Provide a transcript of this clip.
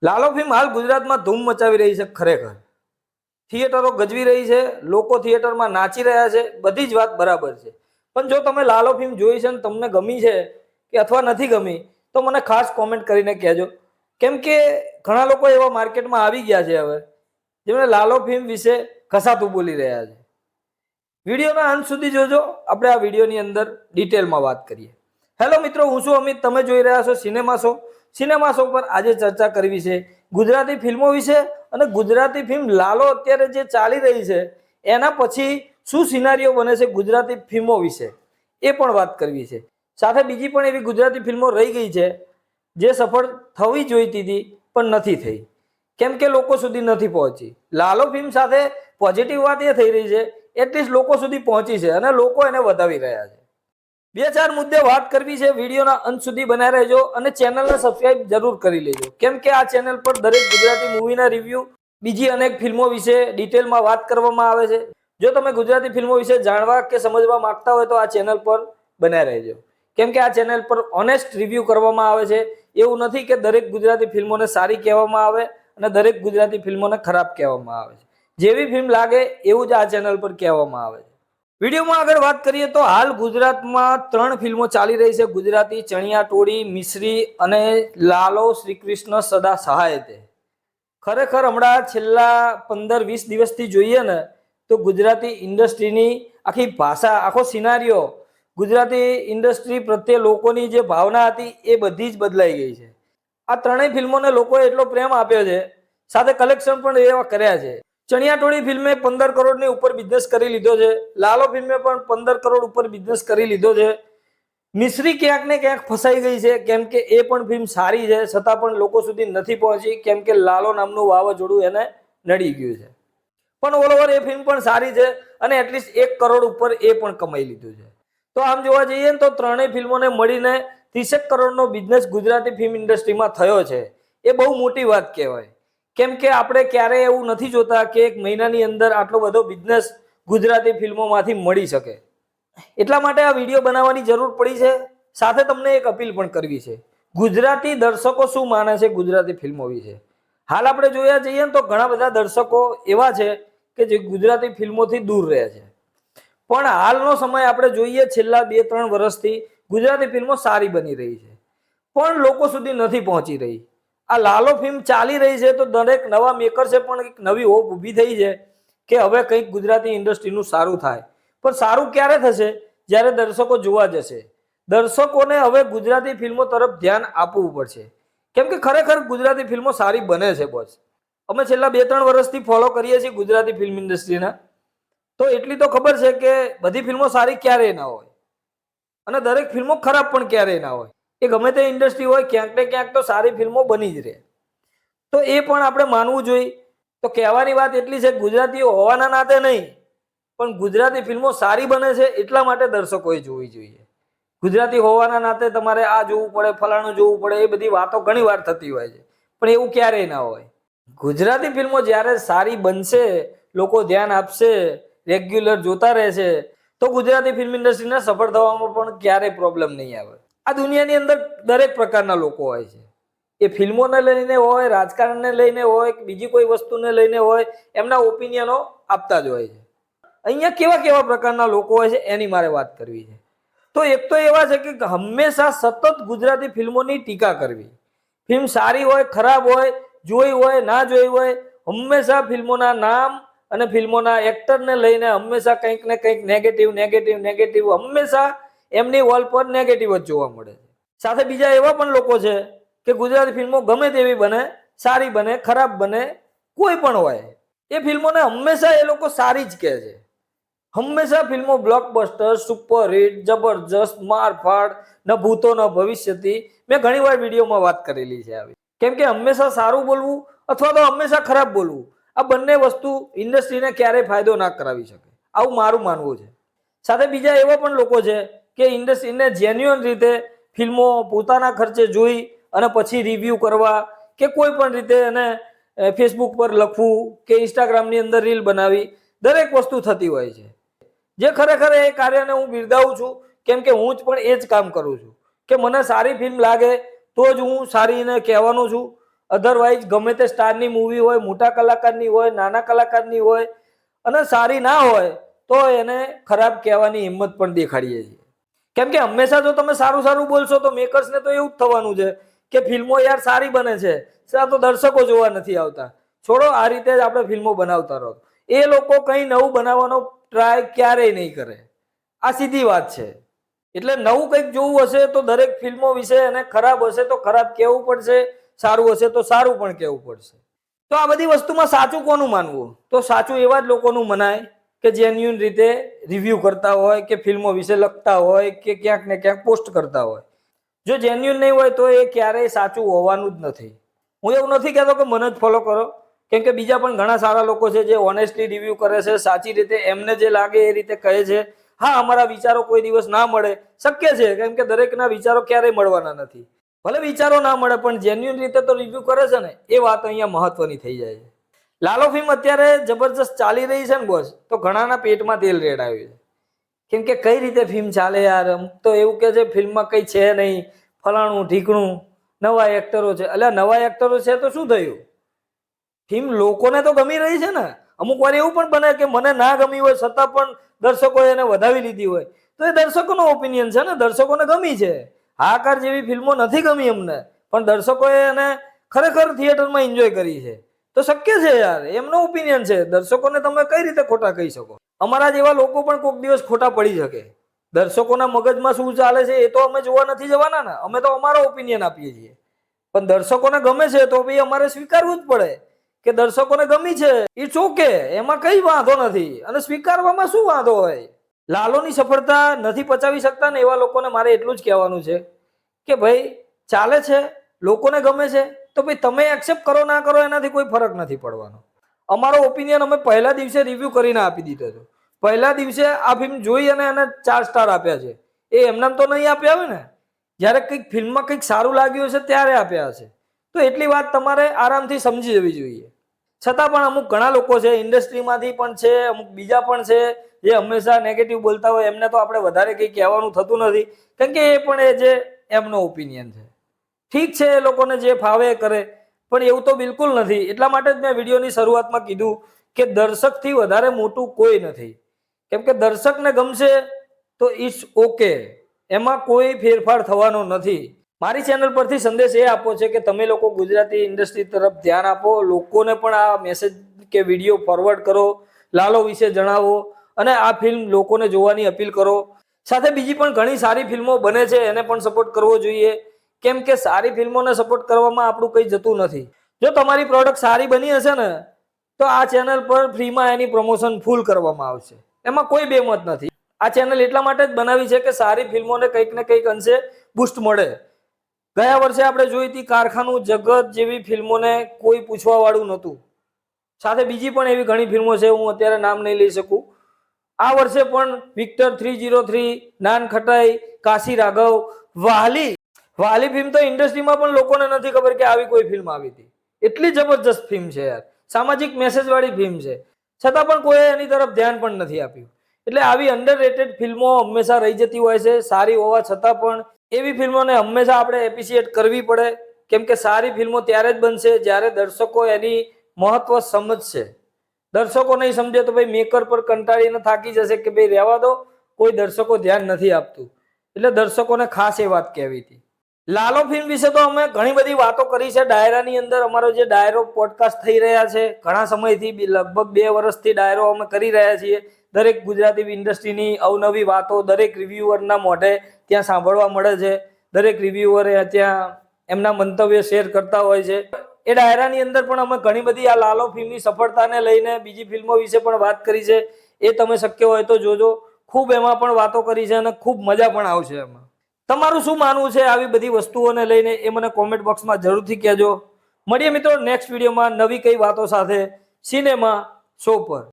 Lalo film હાલ ગુજરાતમાં ધૂમ મચાવી રહી છે. ખરેખર થિયેટરો ગજવી રહી છે, લોકો થિયેટરમાં નાચી રહ્યા છે, બધી જ વાત બરાબર છે. પણ જો તમે લાલો ફિલ્મ જોઈ છે અને તમને ગમી છે કે અથવા નથી ગમી તો મને ખાસ કોમેન્ટ કરીને કહેજો. કેમ કે ઘણા લોકો એવા માર્કેટમાં આવી ગયા છે હવે જેમણે લાલો ફિલ્મ વિશે કસાતું બોલી રહ્યા છે. વિડીયોના અંત સુધી જોજો, આપણે આ વિડીયોની અંદર ડિટેલમાં વાત કરીએ. હેલો મિત્રો, હું છું અમિત, તમે જોઈ રહ્યા છો સિનેમા શો. સિનેમા શો પર આજે ચર્ચા કરવી છે ગુજરાતી ફિલ્મો વિશે અને ગુજરાતી ફિલ્મ લાલો અત્યારે જે ચાલી રહી છે એના પછી શું સિનારીઓ બને છે ગુજરાતી ફિલ્મો વિશે એ પણ વાત કરવી છે. સાથે બીજી પણ એવી ગુજરાતી ફિલ્મો રહી ગઈ છે જે સફળ થવી જોઈતી હતી પણ નથી થઈ, કેમ કે લોકો સુધી નથી પહોંચી. લાલો ફિલ્મ સાથે પોઝિટિવ વાત એ થઈ રહી છે એટલીસ્ટ લોકો સુધી પહોંચી છે અને લોકો એને વધાવી રહ્યા છે. બે ચાર મુદ્દે વાત કરવી છે, વિડીયોના અંત સુધી બનાવી રહેજો અને ચેનલને સબસ્ક્રાઇબ જરૂર કરી લેજો. કેમ કે આ ચેનલ પર દરેક ગુજરાતી મૂવીના રિવ્યૂ, બીજી અનેક ફિલ્મો વિશે ડિટેલમાં વાત કરવામાં આવે છે. જો તમે ગુજરાતી ફિલ્મો વિશે જાણવા કે સમજવા માંગતા હોય તો આ ચેનલ પર બનાવી રહેજો. કેમ કે આ ચેનલ પર ઓનેસ્ટ રિવ્યૂ કરવામાં આવે છે. એવું નથી કે દરેક ગુજરાતી ફિલ્મોને સારી કહેવામાં આવે અને દરેક ગુજરાતી ફિલ્મોને ખરાબ કહેવામાં આવે છે. જેવી ફિલ્મ લાગે એવું જ આ ચેનલ પર કહેવામાં આવે છે. વિડીયોમાં આગળ વાત કરીએ તો હાલ ગુજરાતમાં 3 ફિલ્મો ચાલી રહી છે ગુજરાતી: ચણિયા ટોળી, મિશ્રી અને લાલો શ્રીકૃષ્ણ સદા સહાય તે. ખરેખર હમણાં છેલ્લા 15-20 દિવસથી જોઈએ ને તો ગુજરાતી ઇન્ડસ્ટ્રીની આખી ભાષા, આખો સિનારીઓ, ગુજરાતી ઇન્ડસ્ટ્રી પ્રત્યે લોકોની જે ભાવના હતી એ બધી જ બદલાઈ ગઈ છે. આ ત્રણેય ફિલ્મોને લોકોએ એટલો પ્રેમ આપ્યો છે, સાથે કલેક્શન પણ એવા કર્યા છે. ચણિયા ટોળી ફિલ્મે 15 કરોડની ઉપર બિઝનેસ કરી લીધો છે. લાલો ફિલ્મે પણ 15 કરોડ ઉપર બિઝનેસ કરી લીધો છે. મિશ્રી ક્યાંક ને ક્યાંક ફસાઈ ગઈ છે, કેમ કે એ પણ ફિલ્મ સારી છે છતાં પણ લોકો સુધી નથી પહોંચી, કેમ કે લાલો નામનું વાવાઝોડું એને નડી ગયું છે. પણ ઓલ ઓવર એ ફિલ્મ પણ સારી છે અને એટલીસ્ટ 1 કરોડ ઉપર એ પણ કમાઈ લીધું છે. તો આમ જોવા જઈએ ને તો ત્રણેય ફિલ્મોને મળીને 30 કરોડનો બિઝનેસ ગુજરાતી ફિલ્મ ઇન્ડસ્ટ્રીમાં થયો છે. એ બહુ મોટી વાત કહેવાય. કેમ કે આપણે ક્યારેય એવું નથી જોતા કે એક મહિનાની અંદર આટલો બધો બિઝનેસ ગુજરાતી ફિલ્મોમાંથી મળી શકે. એટલા માટે આ વિડીયો બનાવવાની જરૂર પડી છે. સાથે તમને એક અપીલ પણ કરવી છે. ગુજરાતી દર્શકો શું માને છે ગુજરાતી ફિલ્મો વિશે? હાલ આપણે જોયા જઈએ તો ઘણા બધા દર્શકો એવા છે કે જે ગુજરાતી ફિલ્મોથી દૂર રહે છે. પણ હાલનો સમય આપણે જોઈએ, છેલ્લા 2-3 વર્ષથી ગુજરાતી ફિલ્મો સારી બની રહી છે પણ લોકો સુધી નથી પહોંચી રહી. આ લાલો ફિલ્મ ચાલી રહી છે તો દરેક નવા મેકર્સે પણ એક નવી હોપ ઊભી થઈ છે કે હવે કંઈક ગુજરાતી ઇન્ડસ્ટ્રીનું સારું થાય. પણ સારું ક્યારે થશે? જ્યારે દર્શકો જોવા જશે. દર્શકોને હવે ગુજરાતી ફિલ્મો તરફ ધ્યાન આપવું પડશે, કેમ કે ખરેખર ગુજરાતી ફિલ્મો સારી બને છે. બોસ, અમે છેલ્લા 2-3 વર્ષથી ફોલો કરીએ છીએ ગુજરાતી ફિલ્મ ઇન્ડસ્ટ્રીના, તો એટલી તો ખબર છે કે બધી ફિલ્મો સારી ક્યારેય ના હોય અને દરેક ફિલ્મો ખરાબ પણ ક્યારેય ના હોય. એ ગમે તે ઇન્ડસ્ટ્રી હોય, ક્યાંક ને ક્યાંક તો સારી ફિલ્મો બની જ રહે. તો એ પણ આપણે માનવું જોઈએ. તો કહેવાની વાત એટલી છે, ગુજરાતીઓ હોવાના નાતે નહીં પણ ગુજરાતી ફિલ્મો સારી બને છે એટલા માટે દર્શકોએ જોવી જોઈએ. ગુજરાતી હોવાના નાતે તમારે આ જોવું પડે, ફલાણું જોવું પડે, એ બધી વાતો ઘણી વાર થતી હોય છે પણ એવું ક્યારેય ના હોય. ગુજરાતી ફિલ્મો જ્યારે સારી બનશે, લોકો ધ્યાન આપશે, રેગ્યુલર જોતા રહેશે તો ગુજરાતી ફિલ્મ ઇન્ડસ્ટ્રીને સફળ થવામાં પણ ક્યારેય પ્રોબ્લેમ નહીં આવે. આ દુનિયાની અંદર દરેક પ્રકારના લોકો હોય છે. એ ફિલ્મોને લઈને હોય, રાજકારણને લઈને હોય, બીજી કોઈ વસ્તુને લઈને હોય, એમના ઓપિનિયનો આપતા જ હોય છે. અહીંયા કેવા કેવા પ્રકારના લોકો હોય છે એની મારે વાત કરવી છે. તો એક તો એવા છે કે હંમેશા સતત ગુજરાતી ફિલ્મોની ટીકા કરવી. ફિલ્મ સારી હોય, ખરાબ હોય, જોઈ હોય, ના જોઈ હોય, હંમેશા ફિલ્મોના નામ અને ફિલ્મોના એક્ટરને લઈને હંમેશા કંઈક ને કંઈક નેગેટિવ હંમેશા એમની વોલ પર નેગેટિવ જ જોવા મળે છે. સાથે બીજા એવા પણ લોકો છે કે ગુજરાતી ફિલ્મો ગમે તેવી બને, સારી બને, ખરાબ બને, કોઈ પણ હોય, એ ફિલ્મોને હંમેશા એ લોકો સારી જ કહે છે. હંમેશા ફિલ્મો બ્લોકબસ્ટર, સુપરહિટ, જબરજસ્ત, મારફાડ, ન ભૂતો ન ભવિષ્યથી, મેં ઘણીવાર વિડીયોમાં વાત કરેલી છે આવી. કેમ કે હંમેશા સારું બોલવું અથવા તો હંમેશા ખરાબ બોલવું, આ બંને વસ્તુ ઇન્ડસ્ટ્રીને ક્યારેય ફાયદો ના કરાવી શકે, આવું મારું માનવું છે. સાથે બીજા એવા પણ લોકો છે કે ઇન્ડસ્ટ્રીને જેન્યુઅન રીતે ફિલ્મો પોતાના ખર્ચે જોઈ અને પછી રિવ્યૂ કરવા કે કોઈ પણ રીતે એને ફેસબુક પર લખવું કે ઇન્સ્ટાગ્રામની અંદર રીલ બનાવી, દરેક વસ્તુ થતી હોય છે. જે ખરેખર એ કાર્યને હું બિરદાવું છું, કેમ કે હું જ પણ એ જ કામ કરું છું કે મને સારી ફિલ્મ લાગે તો જ હું સારીને કહેવાનું છું અધરવાઇઝ ગમે તે સ્ટારની મૂવી હોય, મોટા કલાકારની હોય, નાના કલાકારની હોય, અને સારી ના હોય તો એને ખરાબ કહેવાની હિંમત પણ દેખાડીએ છીએ. કેમ કે હંમેશા જો તમે સારું સારું બોલશો તો મેકર્સને તો એવું જ થવાનું છે કે ફિલ્મો યાર સારી બને છે, તો દર્શકો જોવા નથી આવતા. છોડો, આ રીતે જ આપણે ફિલ્મો બનાવતા રહો. એ લોકો કંઈ નવું બનાવવાનો ટ્રાય ક્યારેય નહીં કરે. આ સીધી વાત છે. એટલે નવું કંઈક જોવું હશે તો દરેક ફિલ્મો વિશે એને ખરાબ હશે તો ખરાબ કહેવું પડશે, સારું હશે તો સારું પણ કહેવું પડશે. તો આ બધી વસ્તુમાં સાચું કોનું માનવું? તો સાચું એવા જ લોકોનું મનાય કે જેન્યુઅન રીતે રિવ્યૂ કરતા હોય કે ફિલ્મો વિશે લખતા હોય કે ક્યાંક ને ક્યાંક પોસ્ટ કરતા હોય. જો જેન્યુઅન નહીં હોય તો એ ક્યારેય સાચું હોવાનું જ નથી. હું એવું નથી કહેતો કે મને જ ફોલો કરો, કેમ કે બીજા પણ ઘણા સારા લોકો છે જે ઓનેસ્ટલી રિવ્યૂ કરે છે, સાચી રીતે એમને જે લાગે એ રીતે કહે છે. હા, અમારા વિચારો કોઈ દિવસ ના મળે, શક્ય છે, કેમ કે દરેકના વિચારો ક્યારેય મળવાના નથી. ભલે વિચારો ના મળે પણ જેન્યુઅન રીતે તો રિવ્યૂ કરે છે ને, એ વાત અહીંયા મહત્વની થઈ જાય છે. લાલો ફિલ્મ અત્યારે જબરજસ્ત ચાલી રહી છે ને બોસ, તો ઘણાના પેટમાં તેલ રેડાયું છે. કેમ કે કઈ રીતે ફિલ્મ ચાલે યાર? અમુક તો એવું કે છે ફિલ્મમાં કઈ છે નહીં, ફલાણું ઢીકણું, નવા એક્ટરો છે. એટલે નવા એક્ટરો છે તો શું થયું? ફિલ્મ લોકોને તો ગમી રહી છે ને. અમુક વાર એવું પણ બને કે મને ના ગમી હોય છતાં પણ દર્શકોએ એને વધાવી લીધી હોય, તો એ દર્શકોનો ઓપિનિયન છે ને, દર્શકોને ગમી છે. હાહાકાર જેવી ફિલ્મો નથી ગમી અમને, પણ દર્શકોએ એને ખરેખર થિયેટરમાં એન્જોય કરી છે. તો શક્ય છે યાર, એમનો ઓપિનિયન છે. દર્શકોને તમે કઈ રીતે ખોટા કહી શકો? અમારા જેવા લોકો પણ કોઈક દિવસ ખોટા પડી શકે. દર્શકોના મગજમાં શું ચાલે છે એ તો અમે જોવા નથી જવાના ને. અમે તો અમારો ઓપિનિયન આપીએ છીએ. પણ દર્શકોને ગમે છે તો ભાઈ અમારે સ્વીકારવું જ પડે કે દર્શકોને ગમી છે, ઇટ્સ ઓકે, એમાં કઈ વાંધો નથી. અને સ્વીકારવામાં શું વાંધો હોય? લાલોની સફળતા નથી પચાવી શકતા ને એવા લોકોને મારે એટલું જ કહેવાનું છે કે ભાઈ ચાલે છે, લોકોને ગમે છે, તો ભાઈ તમે એક્સેપ્ટ કરો ના કરો એનાથી કોઈ ફરક નથી પડવાનો. અમારો ઓપિનિયન અમે પહેલા દિવસે રિવ્યુ કરીને આપી દીધો હતો. પહેલા દિવસે આ ફિલ્મ જોઈ અને એને 4 સ્ટાર આપ્યા છે. એ એમનામ તો નહીં આપ્યા હોય ને, જ્યારે કંઈક ફિલ્મમાં કંઈક સારું લાગ્યું હશે ત્યારે આપ્યા હશે. તો એટલી વાત તમારે આરામથી સમજી જવી જોઈએ. છતાં પણ અમુક ઘણા લોકો છે, ઇન્ડસ્ટ્રીમાંથી પણ છે, અમુક બીજા પણ છે, જે હંમેશા નેગેટિવ બોલતા હોય. એમને તો આપણે વધારે કંઈ કહેવાનું થતું નથી, કેમ કે એ પણ એ જે એમનો ઓપિનિયન છે. ઠીક છે, એ લોકોને જે ફાવે એ કરે, પણ એવું તો બિલકુલ નથી. એટલા માટે જ મેં વિડીયોની શરૂઆતમાં કીધું કે દર્શકથી વધારે મોટું કોઈ નથી. કેમ કે દર્શકને ગમશે તો ઇટ્સ ઓકે, એમાં કોઈ ફેરફાર થવાનો નથી. મારી ચેનલ પરથી સંદેશ એ આપો છે કે તમે લોકો ગુજરાતી ઇન્ડસ્ટ્રી તરફ ધ્યાન આપો, લોકોને પણ આ મેસેજ કે વિડીયો ફોરવર્ડ કરો, લાલો વિશે જણાવો અને આ ફિલ્મ લોકોને જોવાની અપીલ કરો. સાથે બીજી પણ ઘણી સારી ફિલ્મો બને છે, એને પણ સપોર્ટ કરવો જોઈએ. કેમ કે સારી ફિલ્મોને સપોર્ટ કરવામાં આપણું કંઈ જતું નથી. જો તમારી પ્રોડક્ટ સારી બની હશે ને તો આ ચેનલ પર ફ્રીમાં એની પ્રમોશન ફૂલ કરવામાં આવશે. એમાં કોઈ બેમત નથી. આ ચેનલ એટલા માટે જ બનાવી છે કે સારી ફિલ્મોને કંઈક ને કંઈક અંશે બુસ્ટ મળે. ગયા વર્ષે આપણે જોઈ હતી કારખાનું, જગત જેવી ફિલ્મોને કોઈ પૂછવા વાળું નહોતું. સાથે બીજી પણ એવી ઘણી ફિલ્મો છે, હું અત્યારે નામ નહીં લઈ શકું. આ વર્ષે પણ વિક્ટર 303, નાન ખટાઈ, કાશી રાઘવ, વાલી ફિલ્મ તો ઇન્ડસ્ટ્રીમાં પણ લોકોને નથી ખબર કે આવી કોઈ ફિલ્મ આવી હતી. એટલી જબરજસ્ત ફિલ્મ છે યાર, સામાજિક મેસેજ વાળી ફિલ્મ છે, છતાં પણ કોઈ એની તરફ ધ્યાન પણ નથી આપ્યું. એટલે આવી અંડરરેટેડ ફિલ્મો હંમેશા રહી જતી હોય છે. સારી હોવા છતાં પણ એવી ફિલ્મોને હંમેશા આપણે એપ્રિશિએટ કરવી પડે. કેમ કે સારી ફિલ્મો ત્યારે જ બનશે જ્યારે દર્શકો એની મહત્વ સમજશે. દર્શકો નહીં સમજે તો ભાઈ મેકર પર કંટાળીને થાકી જશે કે ભાઈ રહેવા દો, કોઈ દર્શકો ધ્યાન નથી આપતું. એટલે દર્શકોને ખાસ એ વાત કહેવી હતી. લાલો ફિલ્મ વિશે તો અમે ઘણી બધી વાતો કરી છે. ડાયરાની અંદર અમારો જે ડાયરો પોડકાસ્ટ થઈ રહ્યા છે ઘણા સમયથી, લગભગ 2 વર્ષથી ડાયરો અમે કરી રહ્યા છીએ. દરેક ગુજરાતી ઇન્ડસ્ટ્રીની અવનવી વાતો દરેક રિવ્યુઅરના મોઢે ત્યાં સાંભળવા મળે છે. દરેક રિવ્યુઅરે ત્યાં એમના મંતવ્ય શેર કરતા હોય છે. એ ડાયરાની અંદર પણ અમે ઘણી બધી આ લાલો ફિલ્મની સફળતાને લઈને બીજી ફિલ્મો વિશે પણ વાત કરી છે. એ તમે શક્ય હોય તો જોજો. ખૂબ એમાં પણ વાતો કરી છે અને ખૂબ મજા પણ આવશે એમાં. તમારું શું માનવું છે આવી બધી વસ્તુઓને લઈને એ મને કોમેન્ટ બોક્સમાં જરૂરથી કહેજો. મળીએ મિત્રો નેક્સ્ટ વિડીયોમાં નવી કઈ વાતો સાથે સિનેમા શો પર.